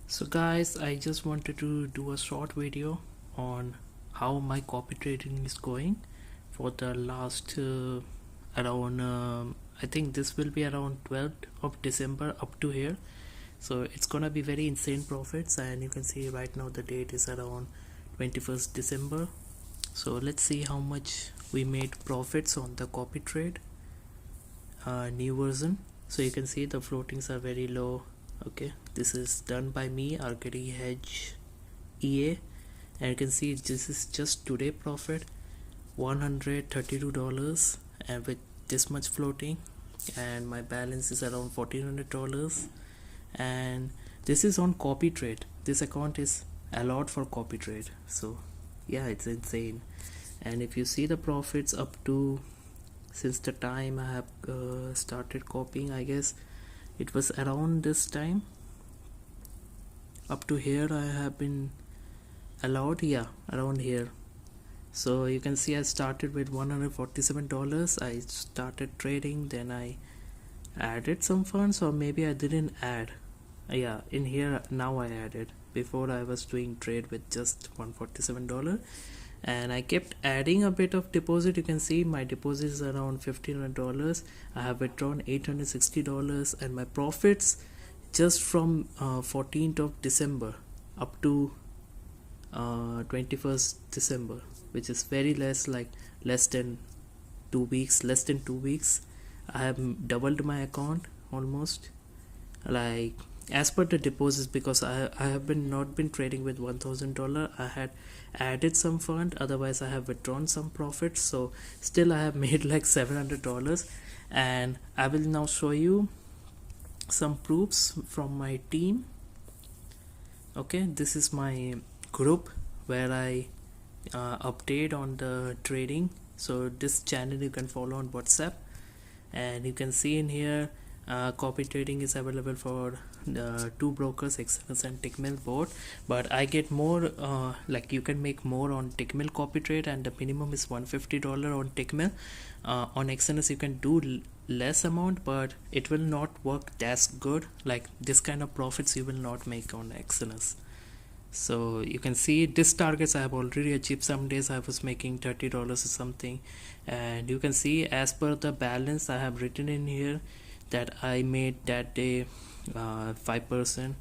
So guys, I just wanted to do a short video on how my copy trading is going for the last around I think this will be around 12th of December up to here. So it's gonna be very insane profits, and you can see right now the date is around 21st December. So let's see how much we made profits on the copy trade new version. So you can see the floatings are very low. Okay, this is done by me, Rkdimmortal EA, and you can see this is just today profit $132, and with this much floating, and my balance is around $1,400. And this is on copy trade. This account is allowed for copy trade, so yeah, it's insane. And if you see the profits up to, since the time I have started copying, I guess it was around this time up to here I have been allowed, yeah, around here. So you can see I started with $147. I started trading, then I added some funds, or maybe I didn't add. Yeah, in here now I added. Before I was doing trade with just $147, and I kept adding a bit of deposit. You can see my deposit is around $1,500. I have withdrawn $860, and my profits just from 14th of December up to 21st December, which is very less, like less than 2 weeks. I have doubled my account almost, like as per the deposits, because I have not been trading with $1,000. I had added some fund, otherwise I have withdrawn some profits, so still I have made like $700. And I will now show you some proofs from my team. Okay, this is my group where I update on the trading. So this channel you can follow on WhatsApp, and you can see in here copy trading is available for two brokers, exness and tickmill both, but I get more, like you can make more on tickmill copy trade, and the minimum is $150 on tickmill. On exness you can do less amount, but it will not work that good. Like this kind of profits you will not make on exness. So you can see this targets I have already achieved. Some days I was making $30 or something, and you can see as per the balance I have written in here that I made that day 5%,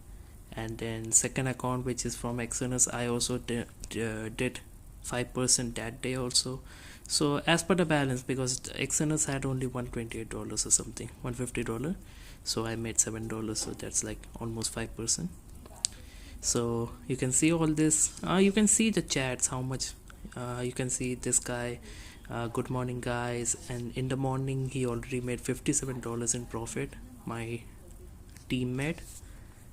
and then second account, which is from exness, I also did 5% that day also. So as per the balance, because exness had only $128 or something, $150, so I made $7, so that's like almost 5%. So you can see all this. You can see the chats, how much you can see this guy, good morning guys, and in the morning he already made $57 in profit, my teammate.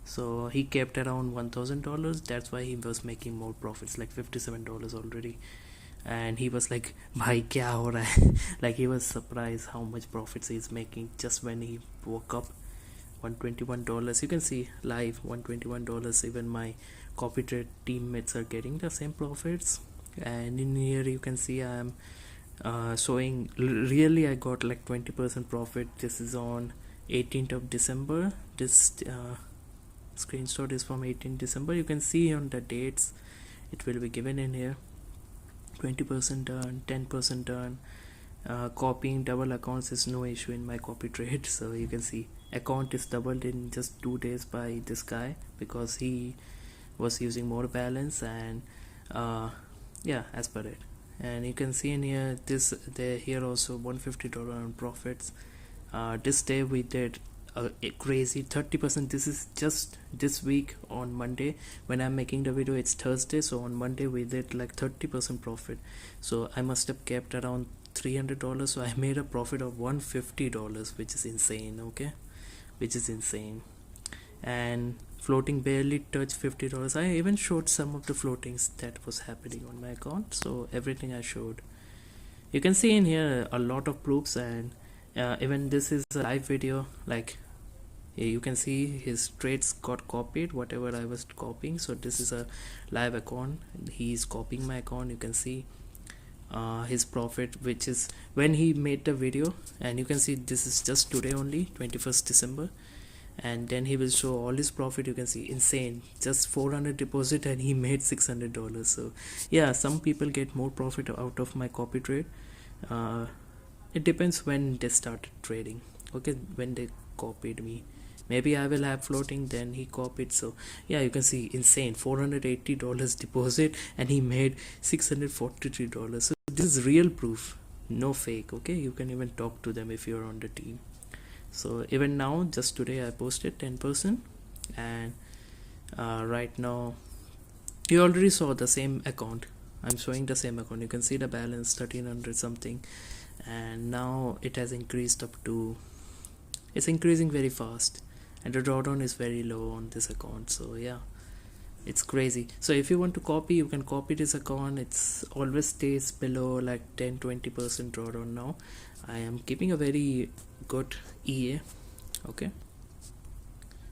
So he kept around $1,000. That's why he was making more profits, like $57 already. And he was like, bhai kya ho raha hai? Like he was surprised how much profits he's making just when he woke up. $121, you can see live $121. Even my copy trade teammates are getting the same profits. And in here you can see I am showing really I got like 20% profit. This is on 18th of December. This screenshot is from 18th December. You can see on the dates it will be given in here. 20% done, 10% done. Copying double accounts is no issue in my copy trade. So you can see account is doubled in just 2 days by this guy, because he was using more balance, and yeah, as per it. And you can see in here this here also $150 on profits. This day we did a crazy 30%. This is just this week on Monday. When I'm making the video it's Thursday, so on Monday we did like 30% profit. So I must have kept around $300, so I made a profit of $150, which is insane. Okay, which is insane. And floating barely touched $50. I even showed some of the floatings that was happening on my account, so everything I showed. You can see in here a lot of proofs, and even this is a live video. Like you can see his trades got copied, whatever I was copying. So this is a live account, he's copying my account. You can see his profit, which is when he made the video, and you can see this is just today only, 21st December. and then he will show all his profit. You can see insane, just 400 deposit and he made $600. So yeah, some people get more profit out of my copy trade. It depends when they started trading. Okay, when they copied me, maybe I will have floating, then he copied. So yeah, you can see insane, $480 deposit and he made $643. So this is real proof, no fake. Okay, you can even talk to them if you're on the team. So even now, just today I posted 10%, and right now you already saw the same account. I'm showing the same account. You can see the balance 1300 something, and now it has increased up to, it's increasing very fast, and the drawdown is very low on this account. So yeah, it's crazy. So if you want to copy, you can copy this account. It's always stays below like 10-20% drawdown. Now I am keeping a very good EA. Okay,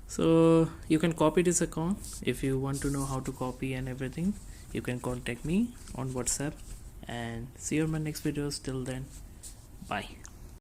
so you can copy this account. If you want to know how to copy and everything, you can contact me on WhatsApp, and see you in my next videos. Till then, bye.